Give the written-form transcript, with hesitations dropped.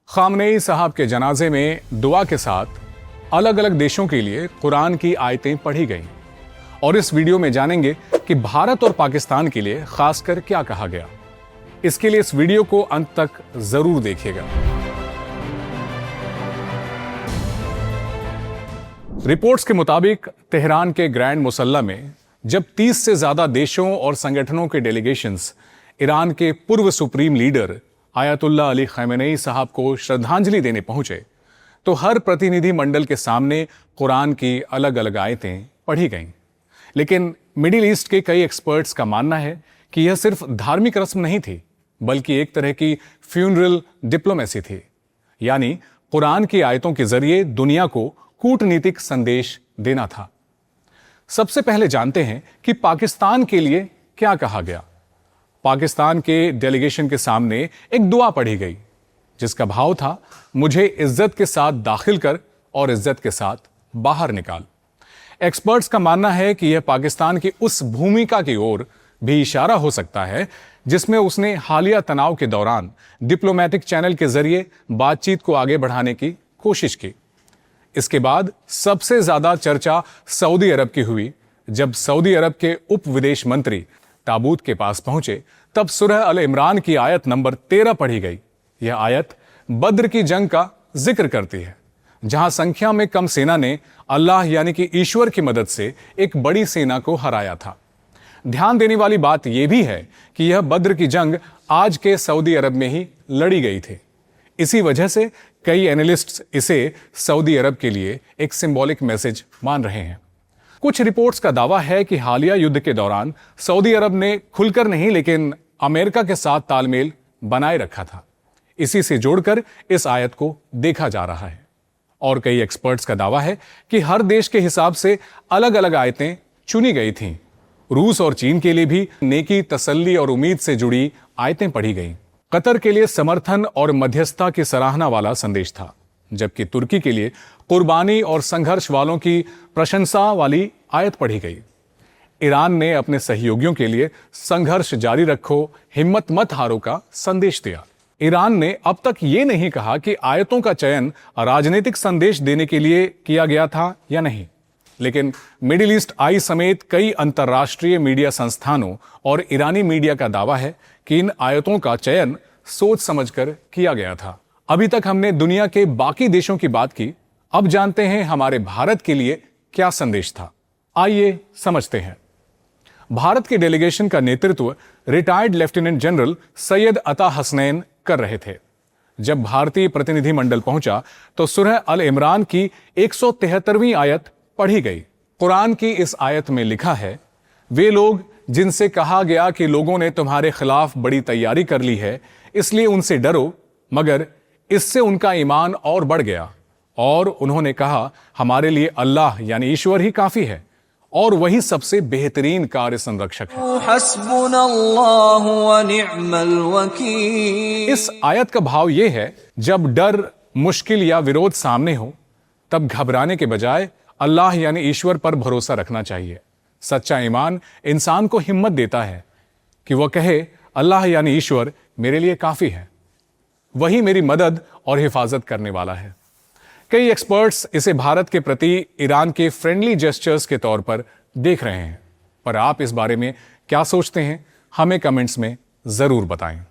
Khamenei साहब के जनाजे में दुआ के साथ अलग अलग देशों के लिए कुरान की आयतें पढ़ी गईं और इस वीडियो में जानेंगे कि भारत और पाकिस्तान के लिए खासकर क्या कहा गया। इसके लिए इस वीडियो को अंत तक जरूर देखिएगा। रिपोर्ट्स के मुताबिक तेहरान के ग्रैंड मुसल्ला में जब 30 से ज्यादा देशों और संगठनों के डेलीगेशंस ईरान के पूर्व सुप्रीम लीडर आयतुल्लाह अली खamenei साहब को श्रद्धांजलि देने पहुंचे तो हर प्रतिनिधि मंडल के सामने कुरान की अलग अलग आयतें पढ़ी गईं। लेकिन मिडिल ईस्ट के कई एक्सपर्ट्स का मानना है कि यह सिर्फ धार्मिक रस्म नहीं थी, बल्कि एक तरह की फ्यूनरल डिप्लोमेसी थी। यानी कुरान की आयतों के जरिए दुनिया को कूटनीतिक संदेश देना था। सबसे पहले जानते हैं कि पाकिस्तान के लिए क्या कहा गया। पाकिस्तान के डेलीगेशन के सामने एक दुआ पढ़ी गई जिसका भाव था, मुझे इज्जत के साथ दाखिल कर और इज्जत के साथ बाहर निकाल। एक्सपर्ट्स का मानना है कि यह पाकिस्तान की उस भूमिका की ओर भी इशारा हो सकता है जिसमें उसने हालिया तनाव के दौरान डिप्लोमेटिक चैनल के जरिए बातचीत को आगे बढ़ाने की कोशिश की। इसके बाद सबसे ज्यादा चर्चा सऊदी अरब की हुई। जब सऊदी अरब के उप विदेश मंत्री ताबूत के पास पहुंचे तब सूरह अल इमरान की आयत नंबर 13 पढ़ी गई। यह आयत बद्र की जंग का जिक्र करती है, जहां संख्या में कम सेना ने अल्लाह यानी कि ईश्वर की मदद से एक बड़ी सेना को हराया था। ध्यान देने वाली बात यह भी है कि यह बद्र की जंग आज के सऊदी अरब में ही लड़ी गई थी। इसी वजह से कई एनालिस्ट्स इसे सऊदी अरब के लिए एक सिंबॉलिक मैसेज मान रहे हैं। कुछ रिपोर्ट्स का दावा है कि हालिया युद्ध के दौरान सऊदी अरब ने खुलकर नहीं लेकिन अमेरिका के साथ तालमेल बनाए रखा था। इसी से जोड़कर इस आयत को देखा जा रहा है। और कई एक्सपर्ट्स का दावा है कि हर देश के हिसाब से अलग अलग आयतें चुनी गई थीं। रूस और चीन के लिए भी नेकी, तसल्ली और उम्मीद से जुड़ी आयतें पढ़ी गईं। कतर के लिए समर्थन और मध्यस्थता की सराहना वाला संदेश था, जबकि तुर्की के लिए कुर्बानी और संघर्ष वालों की प्रशंसा वाली आयत पढ़ी गई। ईरान ने अपने सहयोगियों के लिए संघर्ष जारी रखो, हिम्मत मत हारो का संदेश दिया। ईरान ने अब तक ये नहीं कहा कि आयतों का चयन राजनीतिक संदेश देने के लिए किया गया था या नहीं, लेकिन मिडिल ईस्ट आई समेत कई अंतर्राष्ट्रीय मीडिया संस्थानों और ईरानी मीडिया का दावा है कि इन आयतों का चयन सोच समझकर किया गया था। अभी तक हमने दुनिया के बाकी देशों की बात की, अब जानते हैं हमारे भारत के लिए क्या संदेश था। आइए समझते हैं। भारत के डेलीगेशन का नेतृत्व रिटायर्ड लेफ्टिनेंट जनरल सैयद अता हसनैन कर रहे थे। जब भारतीय प्रतिनिधि मंडल पहुंचा तो सूरह अल इमरान की 173वीं आयत पढ़ी गई। कुरान की इस आयत में लिखा है, वे लोग जिनसे कहा गया कि लोगों ने तुम्हारे खिलाफ बड़ी तैयारी कर ली है, इसलिए उनसे डरो, मगर इससे उनका ईमान और बढ़ गया और उन्होंने कहा, हमारे लिए अल्लाह यानी ईश्वर ही काफी है और वही सबसे बेहतरीन कार्य संरक्षक है। हस्बुनल्लाहु व निअमल वकील। इस आयत का भाव यह है, जब डर, मुश्किल या विरोध सामने हो तब घबराने के बजाय अल्लाह यानी ईश्वर पर भरोसा रखना चाहिए। सच्चा ईमान इंसान को हिम्मत देता है कि वह कहे, अल्लाह यानी ईश्वर मेरे लिए काफी है, वही मेरी मदद और हिफाजत करने वाला है। कई एक्सपर्ट्स इसे भारत के प्रति ईरान के फ्रेंडली जेस्चर्स के तौर पर देख रहे हैं, पर आप इस बारे में क्या सोचते हैं, हमें कमेंट्स में जरूर बताएं।